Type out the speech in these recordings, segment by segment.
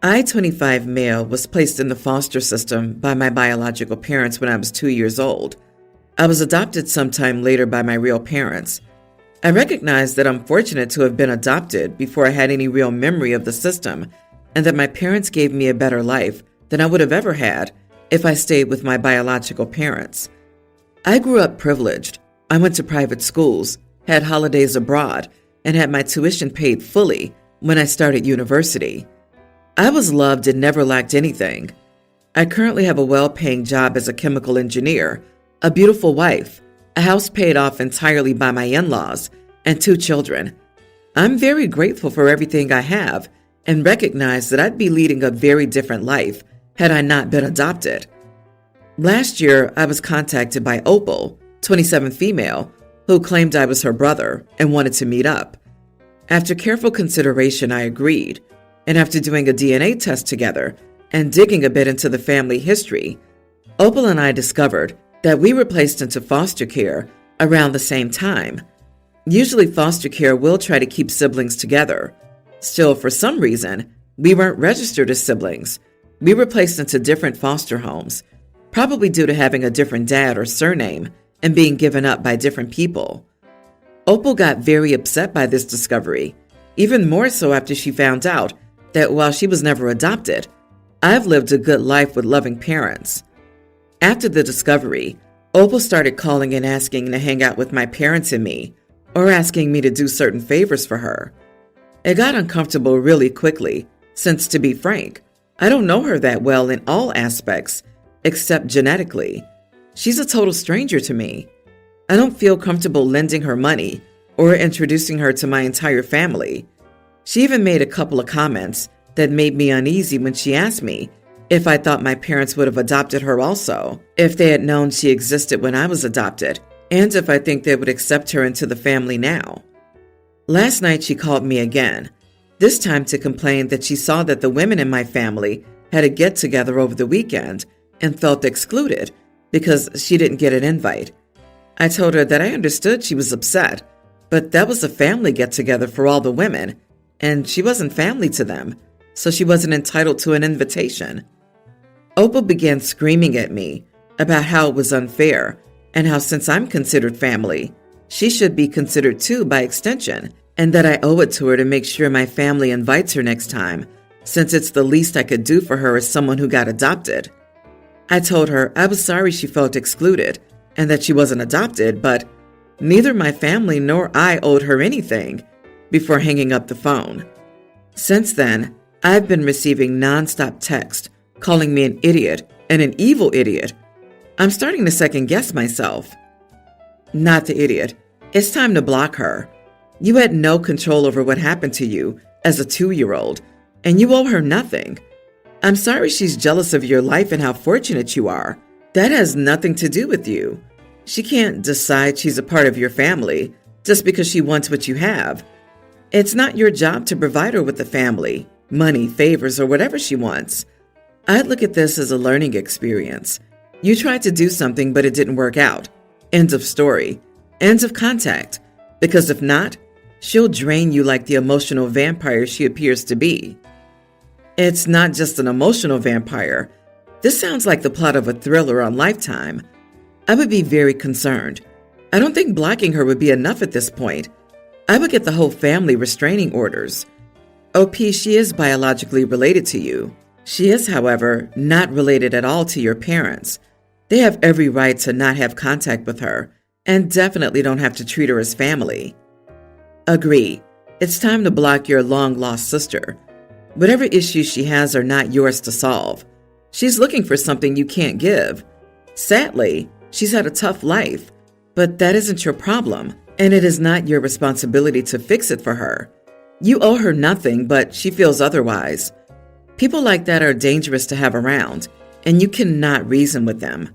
I-25 male was placed in the foster system by my biological parents when I was 2 years old. I was adopted sometime later by my real parents. I recognize that I'm fortunate to have been adopted before I had any real memory of the system, and that my parents gave me a better life than I would have ever had if I stayed with my biological parents. I grew up privileged. I went to private schools, had holidays abroad, and had my tuition paid fully when I started university. I was loved and never lacked anything. I currently have a well-paying job as a chemical engineer, a beautiful wife, a house paid off entirely by my in-laws, and 2 children. I'm very grateful for everything I have and recognize that I'd be leading a very different life had I not been adopted. Last year, I was contacted by Opal, 27 female, who claimed I was her brother and wanted to meet up. After careful consideration, I agreed, and after doing a DNA test together and digging a bit into the family history, Opal and I discovered that we were placed into foster care around the same time. Usually foster care will try to keep siblings together. Still, for some reason, we weren't registered as siblings. We were placed into different foster homes, probably due to having a different dad or surname and being given up by different people. Opal got very upset by this discovery, even more so after she found out that while she was never adopted, I've lived a good life with loving parents. After the discovery, Opal started calling and asking to hang out with my parents and me, or asking me to do certain favors for her. It got uncomfortable really quickly, since to be frank, I don't know her that well in all aspects, except genetically. She's a total stranger to me. I don't feel comfortable lending her money or introducing her to my entire family. She even made a couple of comments that made me uneasy when she asked me if I thought my parents would have adopted her also, if they had known she existed when I was adopted, and if I think they would accept her into the family now. Last night she called me again, this time to complain that she saw that the women in my family had a get-together over the weekend and felt excluded because she didn't get an invite. I told her that I understood she was upset, but that was a family get-together for all the women, and she wasn't family to them, so she wasn't entitled to an invitation. Opal began screaming at me about how it was unfair and how since I'm considered family, she should be considered too by extension, and that I owe it to her to make sure my family invites her next time, since it's the least I could do for her as someone who got adopted. I told her I was sorry she felt excluded and that she wasn't adopted, but neither my family nor I owed her anything, before hanging up the phone. Since then, I've been receiving nonstop text calling me an idiot and an evil idiot. I'm starting to second guess myself. Not the idiot. It's time to block her. You had no control over what happened to you as a 2-year-old, and you owe her nothing. I'm sorry she's jealous of your life and how fortunate you are. That has nothing to do with you. She can't decide she's a part of your family just because she wants what you have. It's not your job to provide her with the family, money, favors, or whatever she wants. I'd look at this as a learning experience. You tried to do something, but it didn't work out. End of story. End of contact. Because if not, she'll drain you like the emotional vampire she appears to be. It's not just an emotional vampire. This sounds like the plot of a thriller on Lifetime. I would be very concerned. I don't think blocking her would be enough at this point. I would get the whole family restraining orders. OP, she is biologically related to you. She is, however, not related at all to your parents. They have every right to not have contact with her, and definitely don't have to treat her as family. Agree. It's time to block your long-lost sister. Whatever issues she has are not yours to solve. She's looking for something you can't give. Sadly, she's had a tough life, but that isn't your problem, and it is not your responsibility to fix it for her. You owe her nothing, but she feels otherwise. People like that are dangerous to have around, and you cannot reason with them.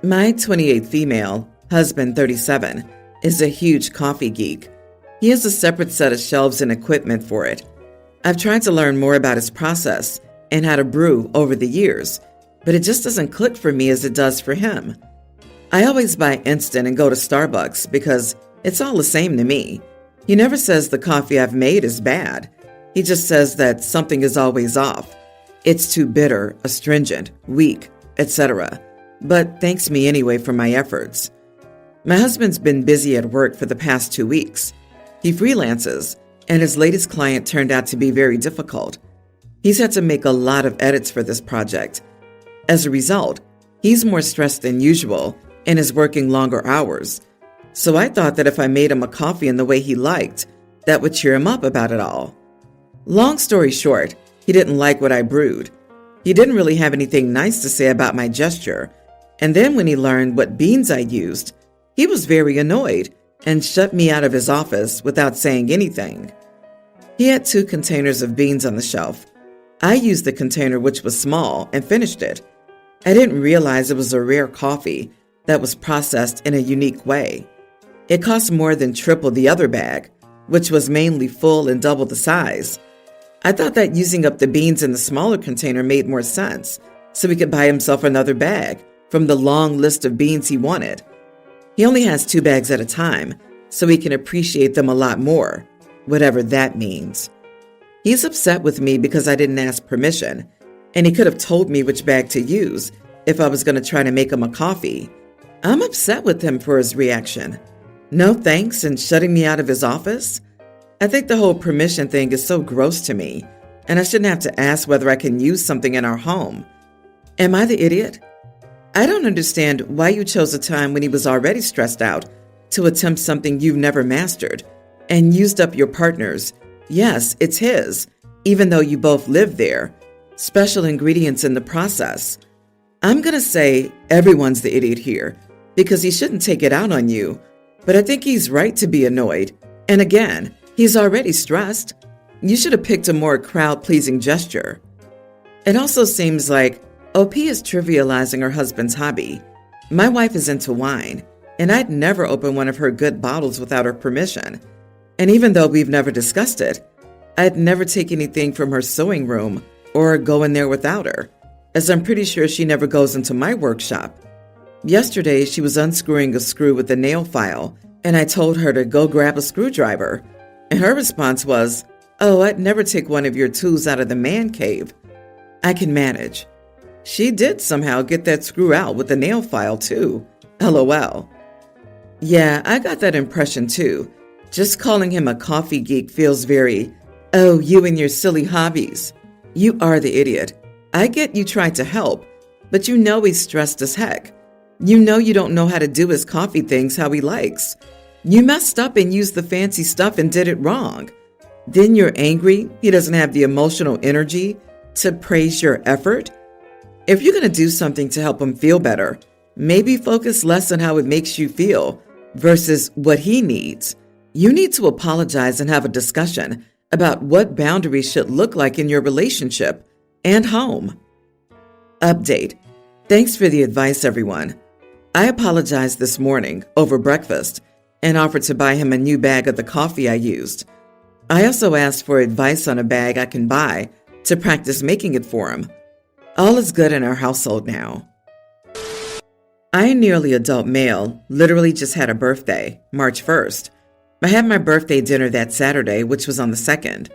My 28 female, husband 37, is a huge coffee geek. He has a separate set of shelves and equipment for it. I've tried to learn more about his process and how to brew over the years, but it just doesn't click for me as it does for him. I always buy instant and go to Starbucks because it's all the same to me. He never says the coffee I've made is bad. He just says that something is always off. It's too bitter, astringent, weak, etc., but thanks me anyway for my efforts. My husband's been busy at work for the past 2 weeks. He freelances, and his latest client turned out to be very difficult. He's had to make a lot of edits for this project. As a result, he's more stressed than usual and is working longer hours. So I thought that if I made him a coffee in the way he liked, that would cheer him up about it all. Long story short, he didn't like what I brewed. He didn't really have anything nice to say about my gesture, and then when he learned what beans I used, he was very annoyed and shut me out of his office without saying anything. He had 2 containers of beans on the shelf. I used the container which was small and finished it. I didn't realize it was a rare coffee that was processed in a unique way. It cost more than triple the other bag, which was mainly full and double the size. I thought that using up the beans in the smaller container made more sense, so he could buy himself another bag from the long list of beans he wanted. He only has 2 bags at a time, so he can appreciate them a lot more, whatever that means. He's upset with me because I didn't ask permission, and he could have told me which bag to use if I was going to try to make him a coffee. I'm upset with him for his reaction. No thanks and shutting me out of his office? I think the whole permission thing is so gross to me, and I shouldn't have to ask whether I can use something in our home. Am I the idiot? I don't understand why you chose a time when he was already stressed out to attempt something you've never mastered and used up your partner's, yes, it's his, even though you both live there, special ingredients in the process. I'm going to say everyone's the idiot here because he shouldn't take it out on you, but I think he's right to be annoyed. And again, he's already stressed. You should have picked a more crowd-pleasing gesture. It also seems like OP is trivializing her husband's hobby. My wife is into wine, and I'd never open one of her good bottles without her permission. And even though we've never discussed it, I'd never take anything from her sewing room or go in there without her, as I'm pretty sure she never goes into my workshop. Yesterday, she was unscrewing a screw with a nail file, and I told her to go grab a screwdriver. And her response was, "Oh, I'd never take one of your tools out of the man cave. I can manage." She did somehow get that screw out with the nail file too. LOL. Yeah, I got that impression too. Just calling him a coffee geek feels very, oh, you and your silly hobbies. You are the idiot. I get you tried to help, but you know he's stressed as heck. You know you don't know how to do his coffee things how he likes. You messed up and used the fancy stuff and did it wrong. Then you're angry he doesn't have the emotional energy to praise your effort. If you're going to do something to help him feel better, maybe focus less on how it makes you feel versus what he needs. You need to apologize and have a discussion about what boundaries should look like in your relationship and home. Update. Thanks for the advice, everyone. I apologized this morning over breakfast and offered to buy him a new bag of the coffee I used. I also asked for advice on a bag I can buy to practice making it for him. All is good in our household now. I, a nearly adult male, literally just had a birthday, March 1st. I had my birthday dinner that Saturday, which was on the 2nd.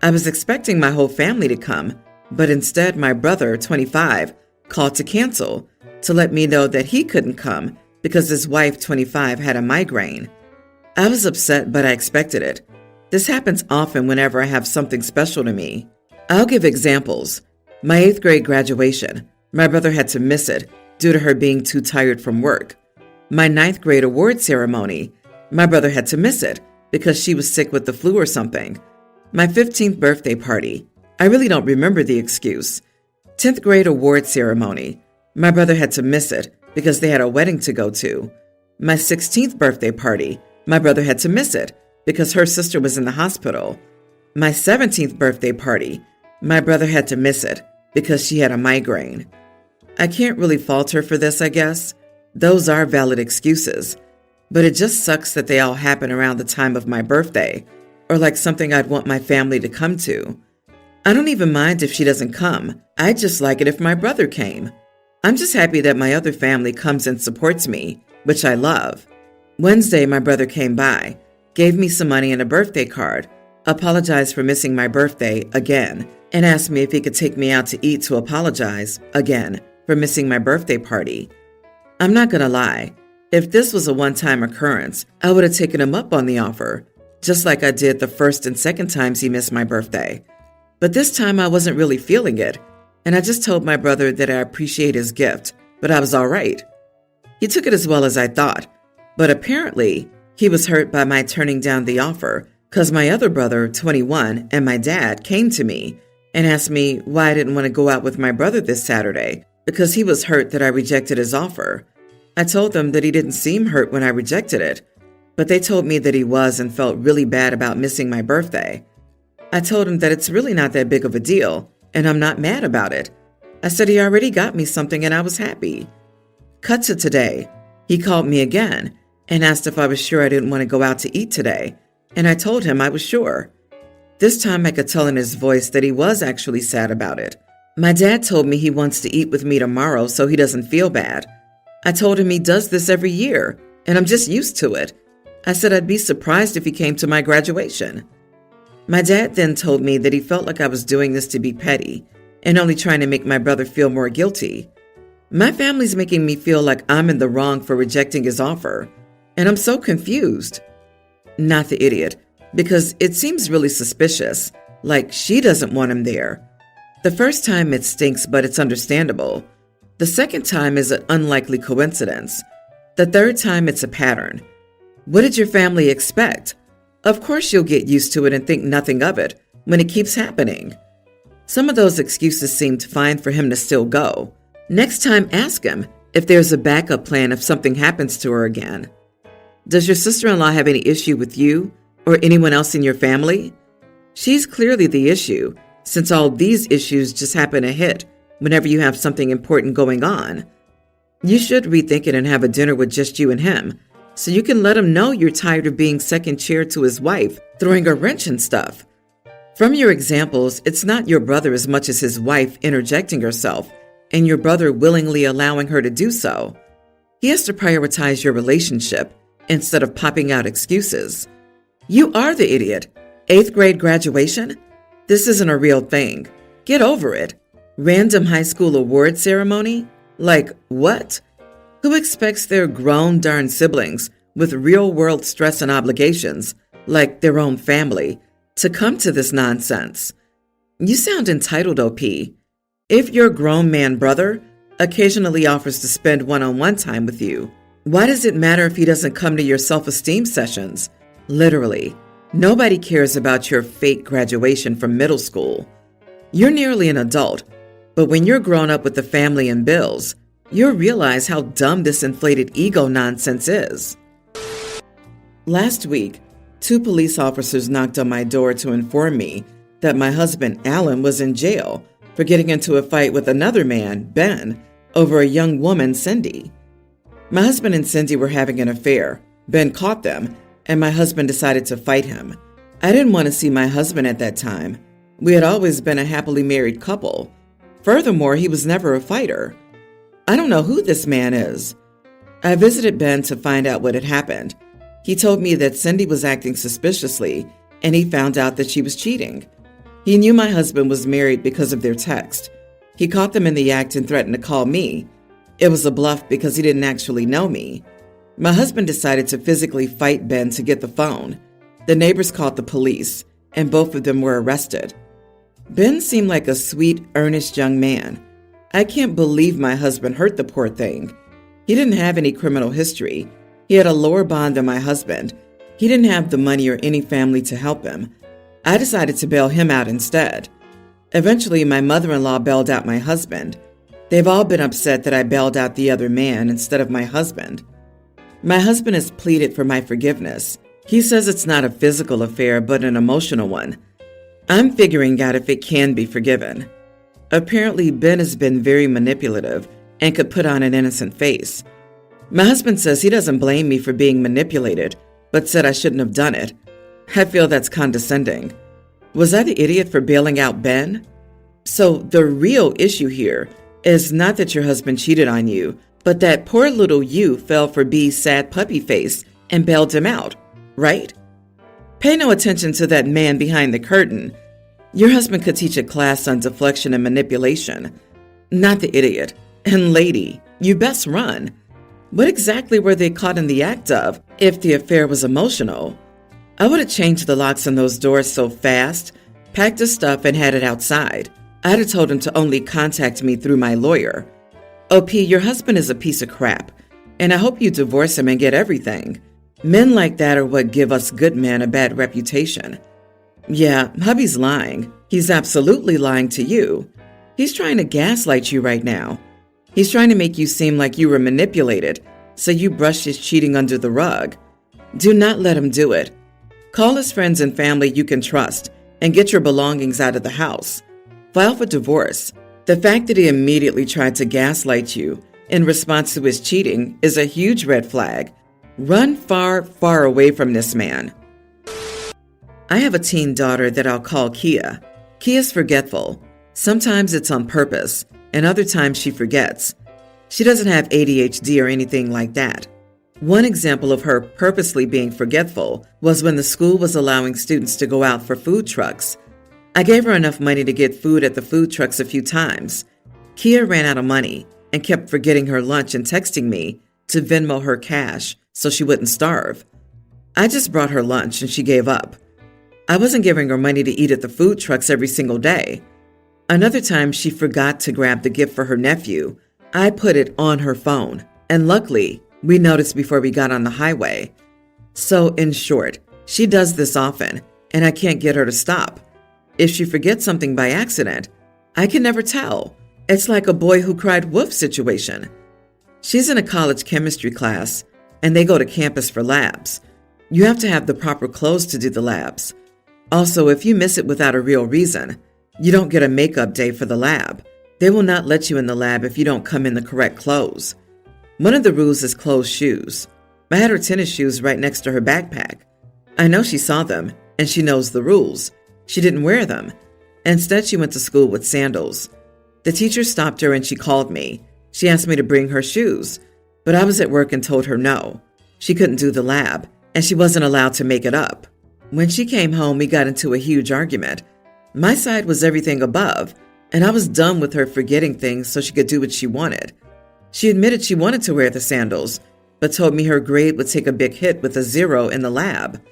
I was expecting my whole family to come, but instead my brother, 25, called to cancel to let me know that he couldn't come because his wife, 25, had a migraine. I was upset, but I expected it. This happens often whenever I have something special to me. I'll give examples. My 8th grade graduation, my brother had to miss it due to her being too tired from work. My 9th grade award ceremony, my brother had to miss it because she was sick with the flu or something. My 15th birthday party, I really don't remember the excuse. 10th grade award ceremony, my brother had to miss it because they had a wedding to go to. My 16th birthday party, my brother had to miss it because her sister was in the hospital. My 17th birthday party, my brother had to miss it because she had a migraine. I can't really fault her for this, I guess. Those are valid excuses. But it just sucks that they all happen around the time of my birthday, or like something I'd want my family to come to. I don't even mind if she doesn't come. I'd just like it if my brother came. I'm just happy that my other family comes and supports me, which I love. Wednesday, my brother came by, gave me some money and a birthday card, apologized for missing my birthday again, and asked me if he could take me out to eat to apologize again for missing my birthday party. I'm not gonna lie, if this was a one-time occurrence, I would have taken him up on the offer, just like I did the first and second times he missed my birthday. But this time I wasn't really feeling it, and I just told my brother that I appreciate his gift, but I was all right. He took it as well as I thought, but apparently he was hurt by my turning down the offer because my other brother, 21, and my dad came to me and asked me why I didn't want to go out with my brother this Saturday because he was hurt that I rejected his offer. I told them that he didn't seem hurt when I rejected it, but they told me that he was and felt really bad about missing my birthday. I told him that it's really not that big of a deal, and I'm not mad about it. I said he already got me something and I was happy. Cut to today. He called me again and asked if I was sure I didn't want to go out to eat today, and I told him I was sure. This time I could tell in his voice that he was actually sad about it. My dad told me he wants to eat with me tomorrow so he doesn't feel bad. I told him he does this every year, and I'm just used to it. I said I'd be surprised if he came to my graduation. My dad then told me that he felt like I was doing this to be petty and only trying to make my brother feel more guilty. My family's making me feel like I'm in the wrong for rejecting his offer, and I'm so confused. Not the idiot, because it seems really suspicious, like she doesn't want him there. The first time it stinks, but it's understandable. The second time is an unlikely coincidence. The third time it's a pattern. What did your family expect? Of course you'll get used to it and think nothing of it when it keeps happening. Some of those excuses seemed fine for him to still go. Next time, ask him if there's a backup plan if something happens to her again. Does your sister-in-law have any issue with you or anyone else in your family? She's clearly the issue, since all these issues just happen to hit whenever you have something important going on. You should rethink it and have a dinner with just you and him, so you can let him know you're tired of being second chair to his wife, throwing a wrench and stuff. From your examples, it's not your brother as much as his wife interjecting herself, and your brother willingly allowing her to do so. He has to prioritize your relationship instead of popping out excuses. You are the idiot. 8th grade graduation? This isn't a real thing. Get over it. Random high school award ceremony? Like what? Who expects their grown darn siblings with real-world stress and obligations, like their own family, to come to this nonsense? You sound entitled, OP. If your grown man brother occasionally offers to spend one-on-one time with you, why does it matter if he doesn't come to your self-esteem sessions? Literally, nobody cares about your fake graduation from middle school. You're nearly an adult, but when you're grown up with a family and bills, you'll realize how dumb this inflated ego nonsense is. Last week, 2 police officers knocked on my door to inform me that my husband, Alan, was in jail for getting into a fight with another man, Ben, over a young woman, Cindy. My husband and Cindy were having an affair. Ben caught them, and my husband decided to fight him. I didn't want to see my husband at that time. We had always been a happily married couple. Furthermore, he was never a fighter. I don't know who this man is. I visited Ben to find out what had happened. He told me that Cindy was acting suspiciously, and he found out that she was cheating. He knew my husband was married because of their text. He caught them in the act and threatened to call me. It was a bluff because he didn't actually know me. My husband decided to physically fight Ben to get the phone. The neighbors called the police, and both of them were arrested. Ben seemed like a sweet, earnest young man. I can't believe my husband hurt the poor thing. He didn't have any criminal history. He had a lower bond than my husband. He didn't have the money or any family to help him. I decided to bail him out instead. Eventually, my mother-in-law bailed out my husband. They've all been upset that I bailed out the other man instead of my husband. My husband has pleaded for my forgiveness. He says it's not a physical affair, but an emotional one. I'm figuring out if it can be forgiven. Apparently, Ben has been very manipulative and could put on an innocent face. My husband says he doesn't blame me for being manipulated, but said I shouldn't have done it. I feel that's condescending. Was I the idiot for bailing out Ben? So the real issue here is not that your husband cheated on you, but that poor little you fell for B's sad puppy face and bailed him out, right? Pay no attention to that man behind the curtain. Your husband could teach a class on deflection and manipulation. Not the idiot. And lady, you best run. What exactly were they caught in the act of if the affair was emotional? I would have changed the locks on those doors so fast, packed his stuff, and had it outside. I'd have told him to only contact me through my lawyer. OP, your husband is a piece of crap, and I hope you divorce him and get everything. Men like that are what give us good men a bad reputation. Yeah, hubby's lying. He's absolutely lying to you. He's trying to gaslight you right now. He's trying to make you seem like you were manipulated, so you brush his cheating under the rug. Do not let him do it. Call his friends and family you can trust and get your belongings out of the house. File for divorce. The fact that he immediately tried to gaslight you in response to his cheating is a huge red flag. Run far, far away from this man. I have a teen daughter that I'll call Kia. Kia's forgetful. Sometimes it's on purpose, and other times she forgets. She doesn't have ADHD or anything like that. One example of her purposely being forgetful was when the school was allowing students to go out for food trucks. I gave her enough money to get food at the food trucks a few times. Kia ran out of money and kept forgetting her lunch and texting me to Venmo her cash so she wouldn't starve. I just brought her lunch and she gave up. I wasn't giving her money to eat at the food trucks every single day. Another time she forgot to grab the gift for her nephew. I put it on her phone, and luckily, we noticed before we got on the highway. So, in short, she does this often, and I can't get her to stop. If she forgets something by accident, I can never tell. It's like a boy who cried wolf situation. She's in a college chemistry class, and they go to campus for labs. You have to have the proper clothes to do the labs. Also, if you miss it without a real reason, you don't get a makeup day for the lab. They will not let you in the lab if you don't come in the correct clothes. One of the rules is closed shoes. I had her tennis shoes right next to her backpack. I know she saw them, and she knows the rules. She didn't wear them. Instead, she went to school with sandals. The teacher stopped her and she called me. She asked me to bring her shoes, but I was at work and told her no. She couldn't do the lab, and she wasn't allowed to make it up. When she came home, we got into a huge argument. My side was everything above, and I was done with her forgetting things so she could do what she wanted. She admitted she wanted to wear the sandals, but told me her grade would take a big hit with a 0 in the lab.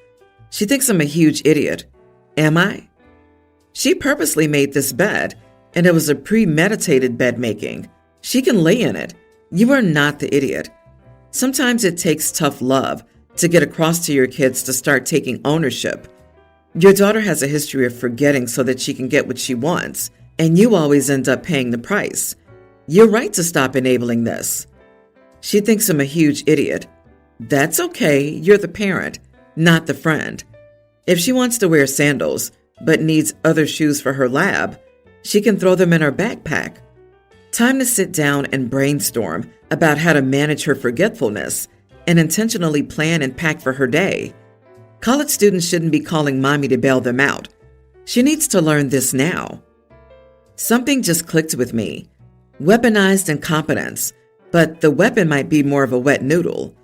She thinks I'm a huge idiot. Am I? She purposely made this bed, and it was a premeditated bed making. She can lay in it. You are not the idiot. Sometimes it takes tough love to get across to your kids to start taking ownership. Your daughter has a history of forgetting so that she can get what she wants, and you always end up paying the price. You're right to stop enabling this. She thinks I'm a huge idiot. That's okay, you're the parent, not the friend. If she wants to wear sandals, but needs other shoes for her lab, she can throw them in her backpack. Time to sit down and brainstorm about how to manage her forgetfulness and intentionally plan and pack for her day. College students shouldn't be calling mommy to bail them out. She needs to learn this now. Something just clicked with me. Weaponized incompetence, but the weapon might be more of a wet noodle.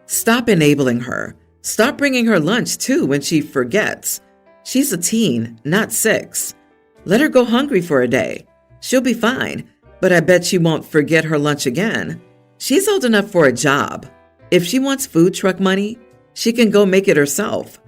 Stop enabling her. Stop bringing her lunch too when she forgets. She's a teen, not 6. Let her go hungry for a day. She'll be fine, but I bet she won't forget her lunch again. She's old enough for a job. If she wants food truck money, she can go make it herself.